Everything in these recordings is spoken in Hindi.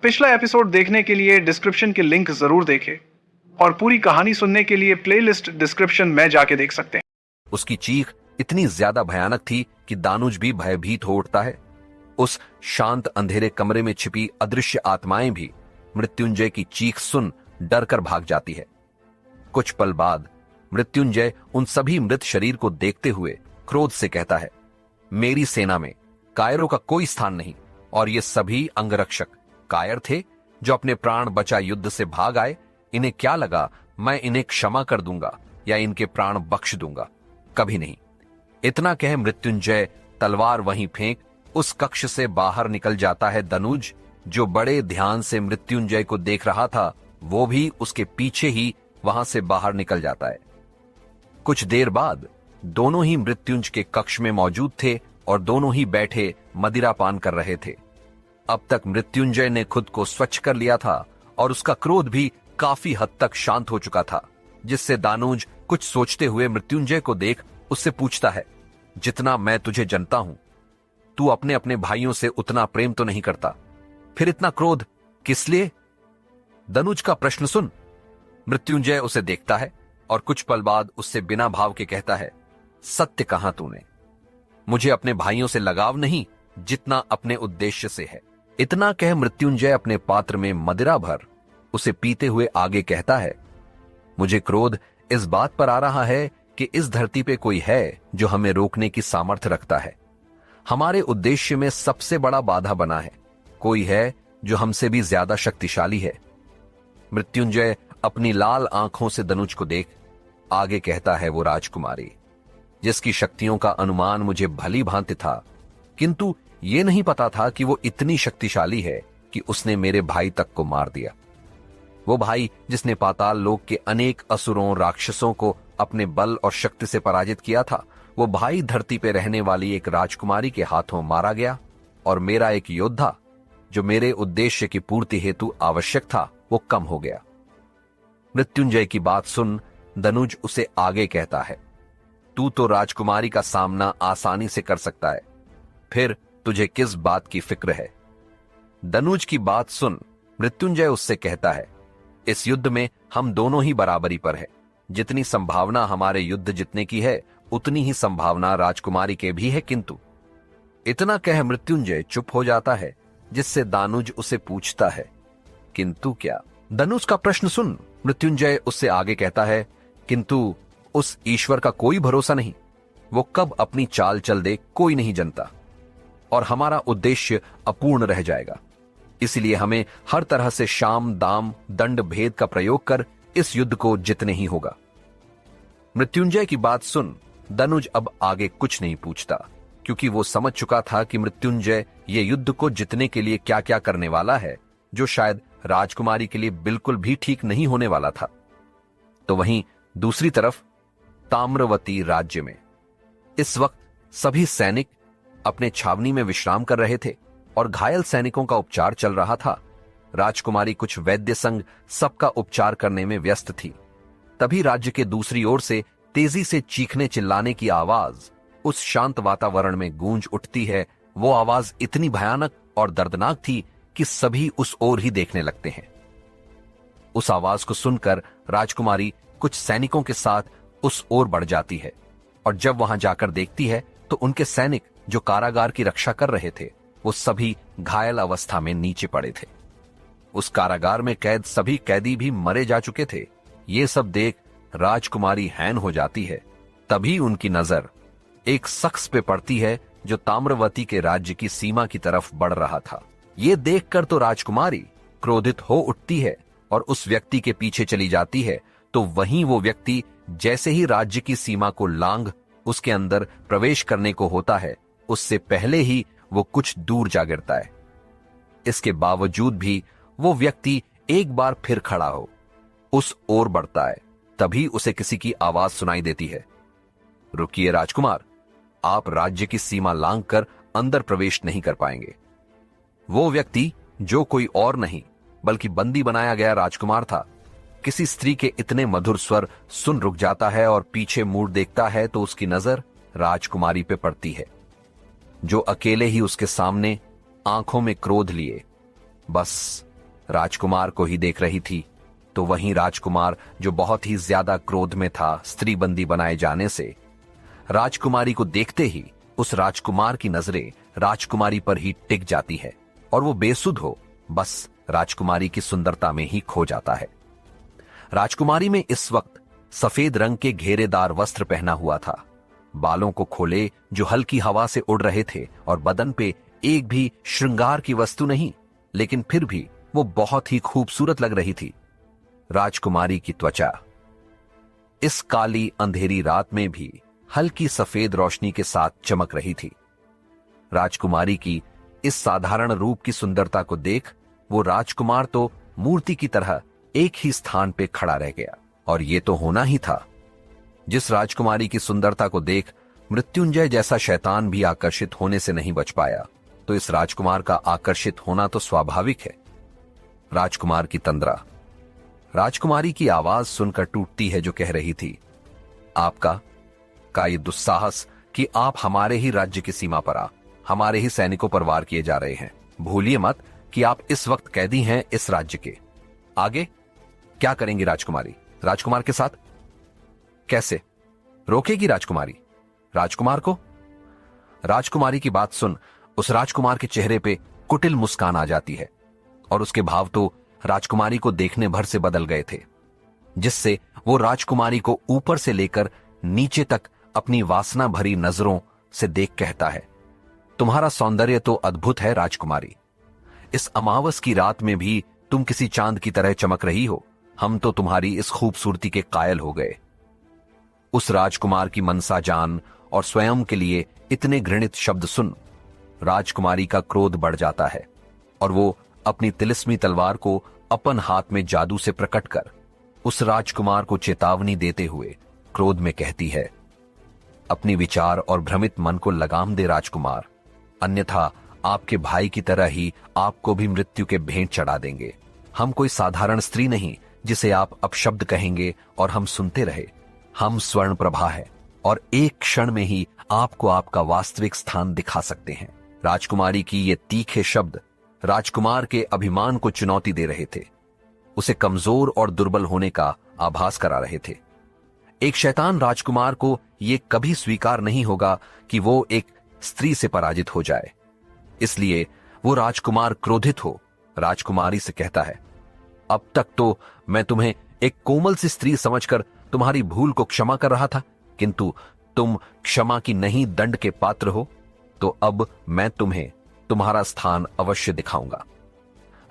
पिछला एपिसोड देखने के लिए डिस्क्रिप्शन के लिंक जरूर देखें और पूरी कहानी सुनने के लिए प्लेलिस्ट डिस्क्रिप्शन में जाके देख सकते हैं। उसकी चीख इतनी ज्यादा भयानक थी कि दानुज भी भयभीत हो उठता है। उस शांत अंधेरे कमरे में छिपी अदृश्य आत्माएं भी मृत्युंजय की चीख सुन डर कर भाग जाती है। कुछ पल बाद मृत्युंजय उन सभी मृत शरीर को देखते हुए क्रोध से कहता है, मेरी सेना में कायरों का कोई स्थान नहीं, और ये सभी अंगरक्षक कायर थे जो अपने प्राण बचा युद्ध से भाग आए। इन्हें क्या लगा मैं इन्हें क्षमा कर दूंगा या इनके प्राण बख्श दूंगा? कभी नहीं। इतना कह मृत्युंजय तलवार वहीं फेंक उस कक्ष से बाहर निकल जाता है। दनुज, जो बड़े ध्यान से मृत्युंजय को देख रहा था, वो भी उसके पीछे ही वहां से बाहर निकल जाता है। कुछ देर बाद दोनों ही मृत्युंजय के कक्ष में मौजूद थे और दोनों ही बैठे मदिरा पान कर रहे थे। अब तक मृत्युंजय ने खुद को स्वच्छ कर लिया था और उसका क्रोध भी काफी हद तक शांत हो चुका था, जिससे दानुज कुछ सोचते हुए मृत्युंजय को देख उससे पूछता है, जितना मैं तुझे जानता हूं, तू अपने अपने भाइयों से उतना प्रेम तो नहीं करता, फिर इतना क्रोध किस लिए? दनुज का प्रश्न सुन मृत्युंजय उसे देखता है और कुछ पल बाद उससे बिना भाव के कहता है, सत्य कहा तूने। मुझे अपने भाइयों से लगाव नहीं जितना अपने उद्देश्य से है। इतना कह मृत्युंजय अपने पात्र में मदिरा भर उसे पीते हुए आगे कहता है, मुझे क्रोध इस बात पर आ रहा है कि इस धरती पे कोई है जो हमें रोकने की सामर्थ्य रखता है। हमारे उद्देश्य में सबसे बड़ा बाधा बना है। कोई है जो हमसे भी ज्यादा शक्तिशाली है। मृत्युंजय अपनी लाल आंखों से दनुज को देख आगे कहता है, वो राजकुमारी जिसकी शक्तियों का अनुमान मुझे भली भांति था, किंतु यह नहीं पता था कि वो इतनी शक्तिशाली है कि उसने मेरे भाई तक को मार दिया। वो भाई जिसने पाताल लोक के अनेक असुरों राक्षसों को अपने बल और शक्ति से पराजित किया था, वो भाई धरती पे रहने वाली एक राजकुमारी के हाथों मारा गया, और मेरा एक योद्धा जो मेरे उद्देश्य की पूर्ति हेतु आवश्यक था, वो कम हो गया। मृत्युंजय की बात सुन दनुज उसे आगे कहता है, तू तो राजकुमारी का सामना आसानी से कर सकता है, फिर तुझे किस बात की फिक्र है? दनुज की बात सुन मृत्युंजय उससे कहता है, इस युद्ध में हम दोनों ही बराबरी पर है। जितनी संभावना हमारे युद्ध जीतने की है, उतनी ही संभावना राजकुमारी के भी है। किंतु इतना कह मृत्युंजय चुप हो जाता है, जिससे दानुज उसे पूछता है, किंतु क्या? दनुज का प्रश्न सुन मृत्युंजय उससे आगे कहता है, किंतु उस ईश्वर का कोई भरोसा नहीं। वो कब अपनी चाल चल दे कोई नहीं जानता, और हमारा उद्देश्य अपूर्ण रह जाएगा। इसलिए हमें हर तरह से शाम दाम दंड भेद का प्रयोग कर इस युद्ध को जितने ही होगा। मृत्युंजय की बात सुन दनुज अब आगे कुछ नहीं पूछता, क्योंकि वो समझ चुका था कि मृत्युंजय ये युद्ध को जितने के लिए क्या क्या करने वाला है, जो शायद राजकुमारी के लिए बिल्कुल भी ठीक नहीं होने वाला था। तो वहीं दूसरी तरफ ताम्रवती राज्य में इस वक्त सभी सैनिक अपने छावनी में विश्राम कर रहे थे और घायल सैनिकों का उपचार चल रहा था। राजकुमारी कुछ वैद्य संग सबका उपचार करने में व्यस्त थी। तभी राज्य के दूसरी ओर से तेजी से चीखने चिल्लाने की आवाज उस शांत वातावरण में गूंज उठती है। वो आवाज इतनी भयानक और दर्दनाक थी कि सभी उस ओर ही देखने लगते हैं। उस आवाज को सुनकर राजकुमारी कुछ सैनिकों के साथ उस ओर बढ़ जाती है, और जब वहां जाकर देखती है तो उनके सैनिक जो कारागार की रक्षा कर रहे थे, वो सभी घायल अवस्था में नीचे पड़े थे। उस कारागार में कैद सभी कैदी भी मरे जा चुके थे। ये सब देख राजकुमारी हैरान हो जाती है। तभी उनकी नजर एक शख्स पे पड़ती है जो ताम्रवती के राज्य की सीमा की तरफ बढ़ रहा था। ये देखकर तो राजकुमारी क्रोधित हो उठती है और उस व्यक्ति के पीछे चली जाती है। तो वहीं वो व्यक्ति जैसे ही राज्य की सीमा को लांघ उसके अंदर प्रवेश करने को होता है, उससे पहले ही वो कुछ दूर जा गिरता है। इसके बावजूद भी वो व्यक्ति एक बार फिर खड़ा हो उस ओर बढ़ता है। तभी उसे किसी की आवाज सुनाई देती है, रुकिए राजकुमार, आप राज्य की सीमा लांघ कर अंदर प्रवेश नहीं कर पाएंगे। वो व्यक्ति जो कोई और नहीं बल्कि बंदी बनाया गया राजकुमार था। किसी स्त्री के इतने मधुर स्वर सुन रुक जाता है और पीछे मुड़ देखता है तो उसकी नजर राजकुमारी पे पड़ती है, जो अकेले ही उसके सामने आंखों में क्रोध लिए बस राजकुमार को ही देख रही थी, तो वहीं राजकुमार जो बहुत ही ज्यादा क्रोध में था स्त्री बंदी बनाए जाने से, राजकुमारी को देखते ही उस राजकुमार की नजरें राजकुमारी पर ही टिक जाती है और वो बेसुध हो बस राजकुमारी की सुंदरता में ही खो जाता है। राजकुमारी में इस वक्त सफेद रंग के घेरेदार वस्त्र पहना हुआ था, बालों को खोले जो हल्की हवा से उड़ रहे थे और बदन पे एक भी श्रृंगार की वस्तु नहीं, लेकिन फिर भी वो बहुत ही खूबसूरत लग रही थी। राजकुमारी की त्वचा इस काली अंधेरी रात में भी हल्की सफेद रोशनी के साथ चमक रही थी। राजकुमारी की इस साधारण रूप की सुंदरता को देख वो राजकुमार तो मूर्ति की तरह एक ही स्थान पे खड़ा रह गया, और ये तो होना ही था। जिस राजकुमारी की सुंदरता को देख मृत्युंजय जैसा शैतान भी आकर्षित होने से नहीं बच पाया, तो इस राजकुमार का आकर्षित होना तो स्वाभाविक है। राजकुमार की तंद्रा राजकुमारी की आवाज सुनकर टूटती है, जो कह रही थी, आपका ये दुस्साहस कि आप हमारे ही राज्य की सीमा पर हमारे ही सैनिकों पर वार किए जा रहे हैं। भूलिए मत कि आप इस वक्त कैदी हैं इस राज्य के। आगे क्या करेंगी राजकुमारी? राजकुमार के साथ कैसे रोकेगी राजकुमारी राजकुमार को? राजकुमारी की बात सुन उस राजकुमार के चेहरे पे कुटिल मुस्कान आ जाती है, और उसके भाव तो राजकुमारी को देखने भर से बदल गए थे, जिससे वो राजकुमारी को ऊपर से लेकर नीचे तक अपनी वासना भरी नजरों से देख कहता है, तुम्हारा सौंदर्य तो अद्भुत है राजकुमारी। इस अमावस की रात में भी तुम किसी चांद की तरह चमक रही हो। हम तो तुम्हारी इस खूबसूरती के कायल हो गए। उस राजकुमार की मनसा जान और स्वयं के लिए इतने घृणित शब्द सुन राजकुमारी का क्रोध बढ़ जाता है, और वो अपनी तिलिस्मी तलवार को अपन हाथ में जादू से प्रकट कर उस राजकुमार को चेतावनी देते हुए क्रोध में कहती है, अपनी विचार और भ्रमित मन को लगाम दे राजकुमार, अन्यथा आपके भाई की तरह ही आपको भी मृत्यु के भेंट चढ़ा देंगे। हम कोई साधारण स्त्री नहीं जिसे आप अपशब्द कहेंगे और हम सुनते रहे। हम स्वर्ण प्रभा है और एक क्षण में ही आपको आपका वास्तविक स्थान दिखा सकते हैं। राजकुमारी की ये तीखे शब्द राजकुमार के अभिमान को चुनौती दे रहे थे, उसे कमजोर और दुर्बल होने का आभास करा रहे थे। एक शैतान राजकुमार को यह कभी स्वीकार नहीं होगा कि वो एक स्त्री से पराजित हो जाए, इसलिए वो राजकुमार क्रोधित हो राजकुमारी से कहता है, अब तक तो मैं तुम्हें एक कोमल सी स्त्री समझकर तुम्हारी भूल को क्षमा कर रहा था, किंतु तुम क्षमा की नहीं दंड के पात्र हो, तो अब मैं तुम्हें तुम्हारा स्थान अवश्य दिखाऊंगा।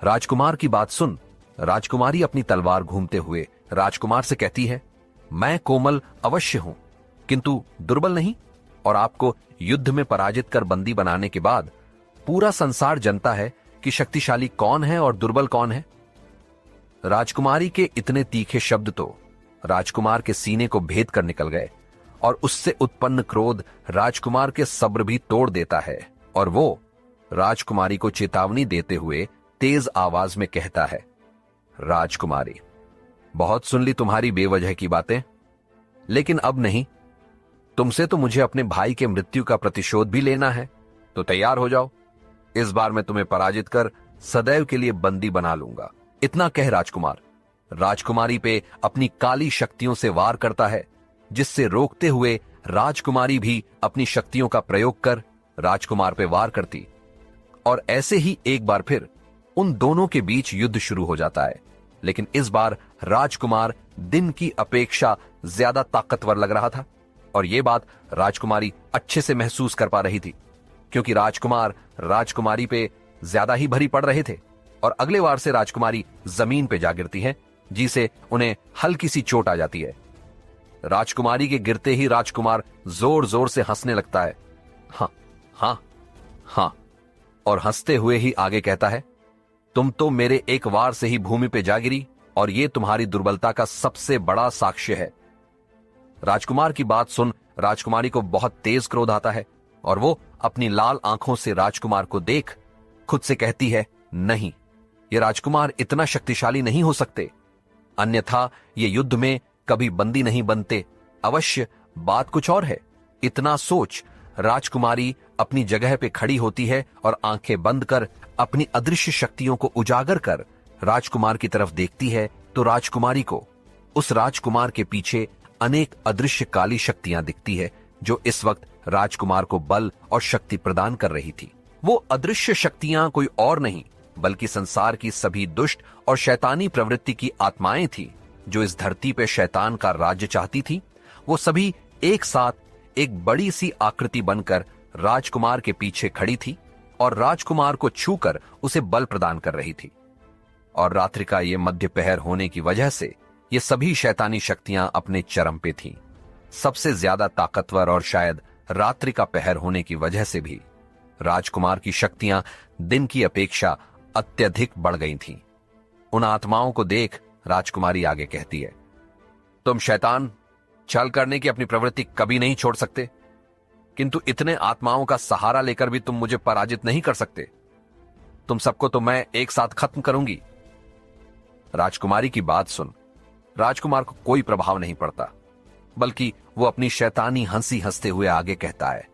राजकुमार की बात सुन राजकुमारी अपनी तलवार घूमते हुए राजकुमार से कहती है, मैं कोमल अवश्य हूं किंतु दुर्बल नहीं, और आपको युद्ध में पराजित कर बंदी बनाने के बाद पूरा संसार जानता है कि शक्तिशाली कौन है और दुर्बल कौन है। राजकुमारी के इतने तीखे शब्द तो राजकुमार के सीने को भेद कर निकल गए, और उससे उत्पन्न क्रोध राजकुमार के सब्र भी तोड़ देता है, और वो राजकुमारी को चेतावनी देते हुए तेज आवाज में कहता है, राजकुमारी, बहुत सुन ली तुम्हारी बेवजह की बातें, लेकिन अब नहीं। तुमसे तो मुझे अपने भाई के मृत्यु का प्रतिशोध भी लेना है, तो तैयार हो जाओ। इस बार मैं तुम्हें पराजित कर सदैव के लिए बंदी बना लूंगा। इतना कह राजकुमार राजकुमारी पे अपनी काली शक्तियों से वार करता है, जिससे रोकते हुए राजकुमारी भी अपनी शक्तियों का प्रयोग कर राजकुमार पे वार करती, और ऐसे ही एक बार फिर उन दोनों के बीच युद्ध शुरू हो जाता है। लेकिन इस बार राजकुमार दिन की अपेक्षा ज्यादा ताकतवर लग रहा था, और यह बात राजकुमारी अच्छे से महसूस कर पा रही थी, क्योंकि राजकुमार राजकुमारी पे ज्यादा ही भरी पड़ रहे थे, और अगले वार से राजकुमारी जमीन पे जा गिरती है, जिसे उन्हें हल्की सी चोट आ जाती है। राजकुमारी के गिरते ही राजकुमार जोर जोर से हंसने लगता है, हाँ हाँ हाँ, और हंसते हुए ही आगे कहता है, तुम तो मेरे एक वार से ही भूमि पे जा गिरी, और यह तुम्हारी दुर्बलता का सबसे बड़ा साक्ष्य है। राजकुमार की बात सुन राजकुमारी को बहुत तेज क्रोध आता है, और वो अपनी लाल आंखों से राजकुमार को देख खुद से कहती है, नहीं, ये राजकुमार इतना शक्तिशाली नहीं हो सकते, अन्यथा ये युद्ध में कभी बंदी नहीं बनते। अवश्य बात कुछ और है। इतना सोच राजकुमारी अपनी जगह पे खड़ी होती है और आंखें बंद कर अपनी अदृश्य शक्तियों को उजागर कर राजकुमार की तरफ देखती है तो राजकुमारी को उस राजकुमार के पीछे अनेक अदृश्य काली शक्तियां दिखती है जो इस वक्त राजकुमार को बल और शक्ति प्रदान कर रही थी। वो अदृश्य शक्तियां कोई और नहीं बल्कि संसार की सभी दुष्ट और शैतानी प्रवृत्ति की आत्माएं थी जो इस धरती पे शैतान का राज्य चाहती थी। वो सभी एक साथ एक बड़ी सी आकृति बनकर राजकुमार के पीछे खड़ी थी और राजकुमार को छूकर उसे बल प्रदान कर रही थी। और रात्रि का ये मध्य पहर होने की वजह से ये सभी शैतानी शक्तियां अपने चरम पे थीं। सबसे ज्यादा ताकतवर और शायद रात्रि का पहर होने की वजह से भी राजकुमार की शक्तियां दिन की अपेक्षा अत्यधिक बढ़ गई थीं। उन आत्माओं को देख राजकुमारी आगे कहती है, तुम शैतान छल करने की अपनी प्रवृत्ति कभी नहीं छोड़ सकते, किंतु इतने आत्माओं का सहारा लेकर भी तुम मुझे पराजित नहीं कर सकते। तुम सबको तो मैं एक साथ खत्म करूंगी। राजकुमारी की बात सुन राजकुमार को कोई प्रभाव नहीं पड़ता, बल्कि वो अपनी शैतानी हंसी हंसते हुए आगे कहता है,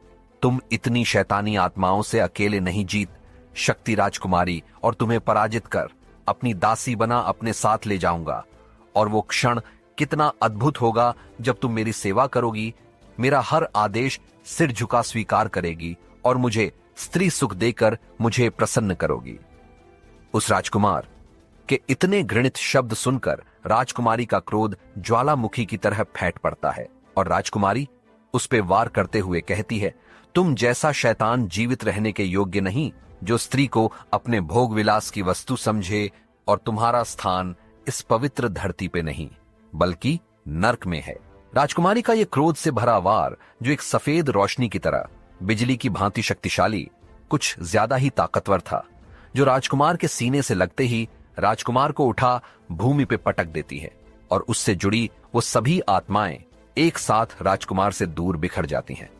तुम इतनी शैतानी आत्माओं से अकेले नहीं जीत शक्ति राजकुमारी, और तुम्हें पराजित कर अपनी दासी बना अपने साथ ले जाऊंगा। और वो क्षण कितना अद्भुत होगा जब तुम मेरी सेवा करोगी, मेरा हर आदेश सिर झुका स्वीकार करेगी और मुझे स्त्री सुख देकर मुझे प्रसन्न करोगी। उस राजकुमार के इतने घृणित शब्द सुनकर राजकुमारी का क्रोध ज्वालामुखी की तरह फैट पड़ता है और राजकुमारी उस पे वार करते हुए कहती है, तुम जैसा शैतान जीवित रहने के योग्य नहीं जो स्त्री को अपने भोग विलास की वस्तु समझे, और तुम्हारा स्थान इस पवित्र धरती पे नहीं बल्कि नर्क में है। राजकुमारी का यह क्रोध से भरा वार, जो एक सफेद रोशनी की तरह बिजली की भांति शक्तिशाली, कुछ ज्यादा ही ताकतवर था, जो राजकुमार के सीने से लगते ही राजकुमार को उठा भूमि पे पटक देती है और उससे जुड़ी वो सभी आत्माएं एक साथ राजकुमार से दूर बिखर जाती हैं।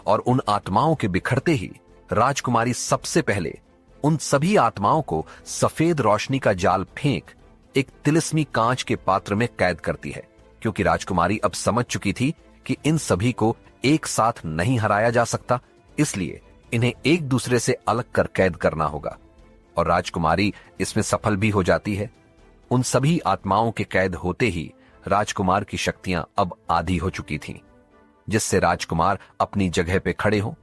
और उन आत्माओं के बिखरते ही राजकुमारी सबसे पहले उन सभी आत्माओं को सफेद रोशनी का जाल फेंक एक तिलिस्मी कांच के पात्र में कैद करती है, क्योंकि राजकुमारी अब समझ चुकी थी कि इन सभी को एक साथ नहीं हराया जा सकता, इसलिए इन्हें एक दूसरे से अलग कर कैद करना होगा। और राजकुमारी इसमें सफल भी हो जाती है। उन सभी आत्माओं के कैद होते ही राजकुमार की शक्तियां अब आधी हो चुकी थीं, जिससे राजकुमार अपनी जगह पे खड़े हो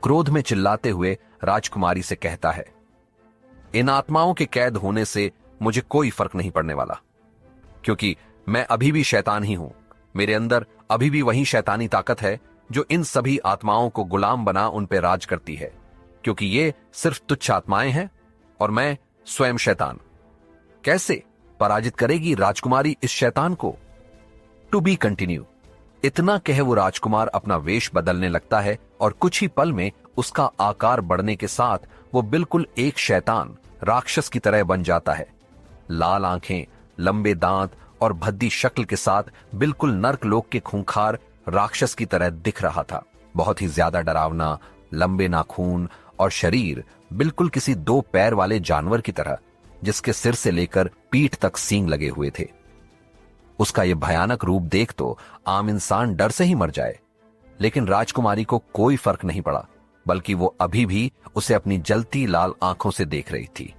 क्रोध में चिल्लाते हुए राजकुमारी से कहता है, इन आत्माओं के कैद होने से मुझे कोई फर्क नहीं पड़ने वाला, क्योंकि मैं अभी भी शैतान ही हूं। मेरे अंदर अभी भी वही शैतानी ताकत है जो इन सभी आत्माओं को गुलाम बना उन पर राज करती है, क्योंकि ये सिर्फ तुच्छ आत्माएं हैं और मैं स्वयं शैतान। कैसे पराजित करेगी राजकुमारी इस शैतान को? To be continue. इतना कह वो राजकुमार अपना वेश बदलने लगता है और कुछ ही पल में उसका आकार बढ़ने के साथ वो बिल्कुल एक शैतान राक्षस की तरह बन जाता है। लाल आंखें, लंबे दांत और भद्दी शक्ल के साथ बिल्कुल नर्कलोक के खूंखार राक्षस की तरह दिख रहा था। बहुत ही ज्यादा डरावना, लंबे नाखून और शरीर बिल्कुल किसी दो पैर वाले जानवर की तरह, जिसके सिर से लेकर पीठ तक सींग लगे हुए थे। उसका यह भयानक रूप देख तो आम इंसान डर से ही मर जाए, लेकिन राजकुमारी को कोई फर्क नहीं पड़ा, बल्कि वो अभी भी उसे अपनी जलती लाल आंखों से देख रही थी।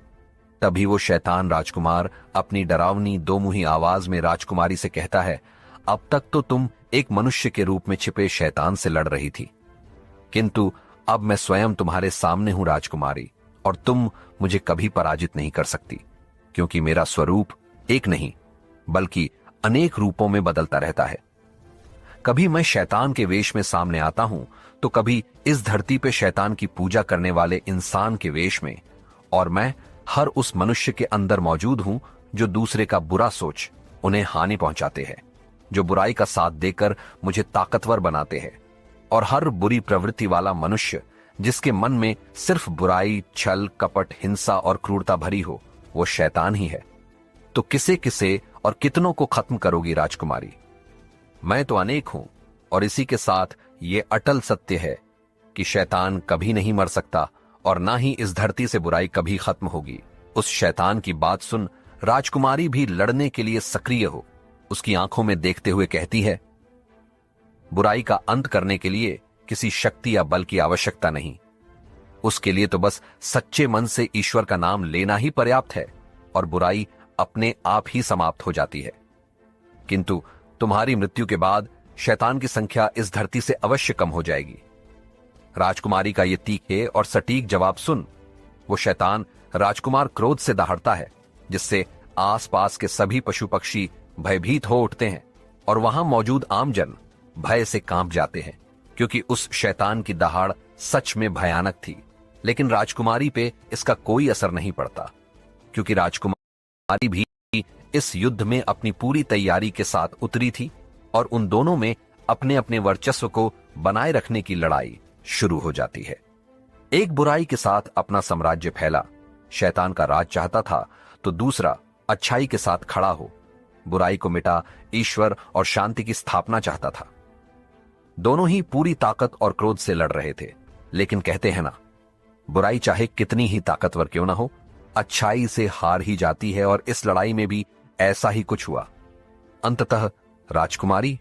तभी वो शैतान राजकुमार अपनी डरावनी दो मुही आवाज में राजकुमारी से कहता है, अब तक तो तुम एक मनुष्य के रूप में छिपे शैतान से लड़ रही थी, किंतु अब मैं स्वयं तुम्हारे सामने हूं राजकुमारी, और तुम मुझे कभी पराजित नहीं कर सकती, क्योंकि मेरा स्वरूप एक नहीं बल्कि अनेक रूपों में बदलता रहता है। कभी मैं शैतान के वेश में सामने आता हूं तो कभी इस धरती पे शैतान की पूजा करने वाले इंसान के वेश में, और मैं हर उस मनुष्य के अंदर मौजूद हूं जो दूसरे का बुरा सोच उन्हें हानि पहुंचाते हैं, जो बुराई का साथ देकर मुझे ताकतवर बनाते हैं। और हर बुरी प्रवृत्ति वाला मनुष्य जिसके मन में सिर्फ बुराई, छल, कपट, हिंसा और क्रूरता भरी हो, वो शैतान ही है। तो किसे किसे और कितनों को खत्म करोगी राजकुमारी? मैं तो अनेक हूं, और इसी के साथ ये अटल सत्य है कि शैतान कभी नहीं मर सकता और ना ही इस धरती से बुराई कभी खत्म होगी। उस शैतान की बात सुन राजकुमारी भी लड़ने के लिए सक्रिय हो उसकी आंखों में देखते हुए कहती है, बुराई का अंत करने के लिए किसी शक्ति या बल की आवश्यकता नहीं, उसके लिए तो बस सच्चे मन से ईश्वर का नाम लेना ही पर्याप्त है। और बुराई अपने आप ही समाप्त हो जाती है। किंतु तुम्हारी मृत्यु के बाद शैतान की संख्या इस धरती से अवश्य कम हो जाएगी। राजकुमारी का यह तीखे और सटीक जवाब सुन वो शैतान राजकुमार क्रोध से दहाड़ता है, जिससे आसपास के सभी पशु पक्षी भयभीत हो उठते हैं और वहां मौजूद आमजन भय से कांप जाते हैं, क्योंकि उस शैतान की दहाड़ सच में भयानक थी। लेकिन राजकुमारी पे इसका कोई असर नहीं पड़ता, क्योंकि राजकुमारी भी इस युद्ध में अपनी पूरी तैयारी के साथ उतरी थी और उन दोनों में अपने अपने वर्चस्व को बनाए रखने की लड़ाई शुरू हो जाती है। एक बुराई के साथ अपना साम्राज्य फैला, शैतान का राज चाहता था, तो दूसरा अच्छाई के साथ खड़ा हो, बुराई को मिटा ईश्वर और शांति की स्थापना चाहता था। दोनों ही पूरी ताकत और क्रोध से लड़ रहे थे, लेकिन कहते हैं ना, बुराई चाहे कितनी ही ताकतवर क्यों ना हो, अच्छाई से हार ही जाती है, और इस लड़ाई में भी ऐसा ही कुछ हुआ। अंततः राजकुमारी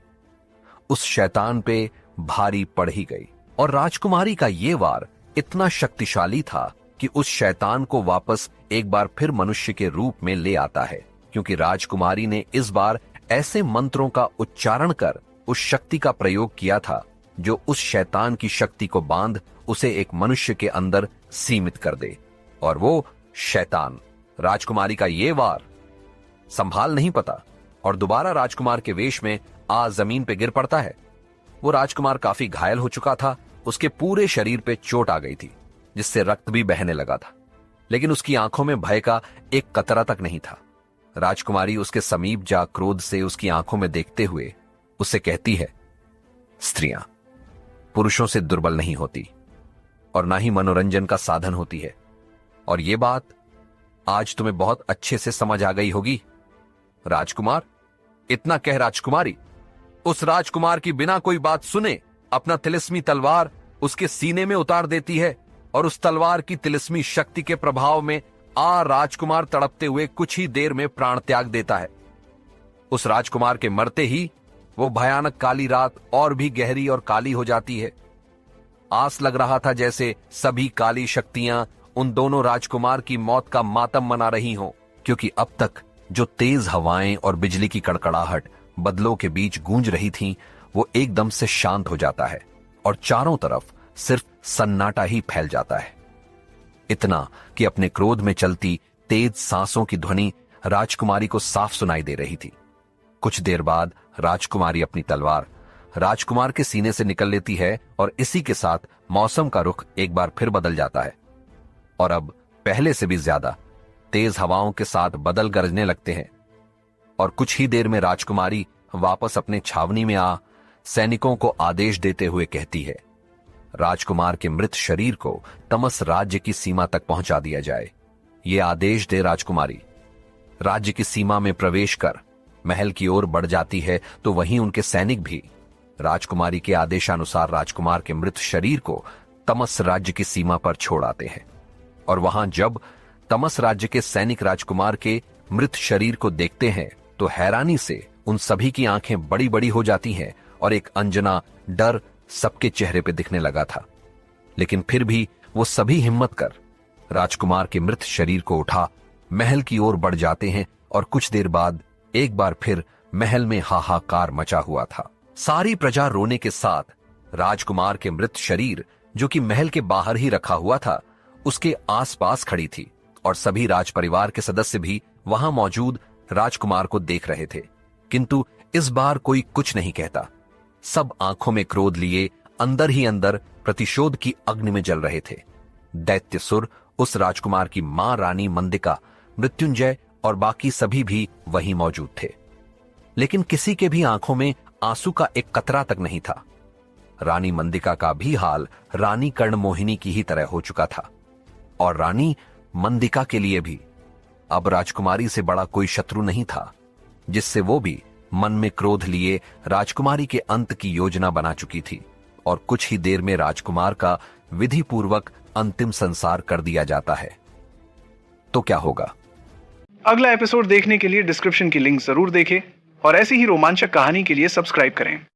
उस शैतान पे भारी पड़ ही गई, और राजकुमारी का यह वार इतना शक्तिशाली था कि उस शैतान को वापस एक बार फिर मनुष्य के रूप में ले आता है, क्योंकि राजकुमारी ने इस बार ऐसे मंत्रों का उच्चारण कर उस शक्ति का प्रयोग किया था जो उस शैतान की शक्ति को बांध उसे एक मनुष्य के अंदर सीमित कर दे। और वो शैतान राजकुमारी का ये वार संभाल नहीं पाता और दोबारा राजकुमार के वेश में जमीन पे गिर पड़ता है। वो राजकुमार काफी घायल हो चुका था, उसके पूरे शरीर पे चोट आ गई थी, जिससे रक्त भी बहने लगा था, लेकिन उसकी आंखों में भय का एक कतरा तक नहीं था। राजकुमारी उसके समीप जा क्रोध से उसकी आंखों में देखते हुए उससे कहती है, स्त्रियां पुरुषों से दुर्बल नहीं होती और ना ही मनोरंजन का साधन होती है, और यह बात आज तुम्हें बहुत अच्छे से समझ आ गई होगी। राजकुमार इतना कह राजकुमारी उस राजकुमार की बिना कोई बात सुने अपना तिलिस्मी तलवार उसके सीने में उतार देती है, और उस तलवार की तिलिस्मी शक्ति के प्रभाव में राजकुमार तड़पते हुए कुछ ही देर में प्राण त्याग देता है। उस राजकुमार के मरते ही वो भयानक काली रात और भी गहरी और काली हो जाती है। आस लग रहा था जैसे सभी काली शक्तियां उन दोनों राजकुमार की मौत का मातम मना रही हों, क्योंकि अब तक जो तेज हवाएं और बिजली की कड़कड़ाहट बदलों के बीच गूंज रही थीं, वो एकदम से शांत हो जाता है और चारों तरफ सिर्फ सन्नाटा ही फैल जाता है। इतना कि अपने क्रोध में चलती तेज सांसों की ध्वनि राजकुमारी को साफ सुनाई दे रही थी। कुछ देर बाद राजकुमारी अपनी तलवार राजकुमार के सीने से निकल लेती है, और इसी के साथ मौसम का रुख एक बार फिर बदल जाता है, और अब पहले से भी ज्यादा तेज हवाओं के साथ बदल गरजने लगते हैं। और कुछ ही देर में राजकुमारी वापस अपने छावनी में सैनिकों को आदेश देते हुए कहती है, राजकुमार के मृत शरीर को तमस राज्य की सीमा तक पहुंचा दिया जाए। ये आदेश दे राजकुमारी राज्य की सीमा में प्रवेश कर महल की ओर बढ़ जाती है, तो वहीं उनके सैनिक भी राजकुमारी के आदेशानुसार राजकुमार के मृत शरीर को तमस राज्य की सीमा पर छोड़ आते हैं। और वहां जब तमस राज्य के सैनिक राजकुमार के मृत शरीर को देखते हैं, तो हैरानी से उन सभी की आंखें बड़ी बड़ी हो जाती हैं, और एक अनजना डर सबके चेहरे पे दिखने लगा था। लेकिन फिर भी वो सभी हिम्मत कर राजकुमार के मृत शरीर को उठा महल की ओर बढ़ जाते हैं, और कुछ देर बाद एक बार फिर महल में हाहाकार मचा हुआ था। सारी प्रजा रोने के साथ राजकुमार के मृत शरीर, जो कि महल के बाहर ही रखा हुआ था, उसके आसपास खड़ी थी, और सभी राज परिवार के सदस्य भी वहां मौजूद राजकुमार को देख रहे थे। किंतु इस बार कोई कुछ नहीं कहता। सब आंखों में क्रोध लिए अंदर ही अंदर प्रतिशोध की अग्नि में जल रहे थे। दैत्यसुर, उस राजकुमार की मां रानी मंदिका, मृत्युंजय और बाकी सभी भी वहीं मौजूद थे, लेकिन किसी के भी आंखों में आंसू का एक कतरा तक नहीं था। रानी मंदिका का भी हाल रानी कर्णमोहिनी की ही तरह हो चुका था, और रानी मंदिका के लिए भी अब राजकुमारी से बड़ा कोई शत्रु नहीं था, जिससे वो भी मन में क्रोध लिए राजकुमारी के अंत की योजना बना चुकी थी, और कुछ ही देर में राजकुमार का विधि पूर्वक अंतिम संस्कार कर दिया जाता है। तो क्या होगा? अगला एपिसोड देखने के लिए डिस्क्रिप्शन की लिंक जरूर देखें, और ऐसी ही रोमांचक कहानी के लिए सब्सक्राइब करें।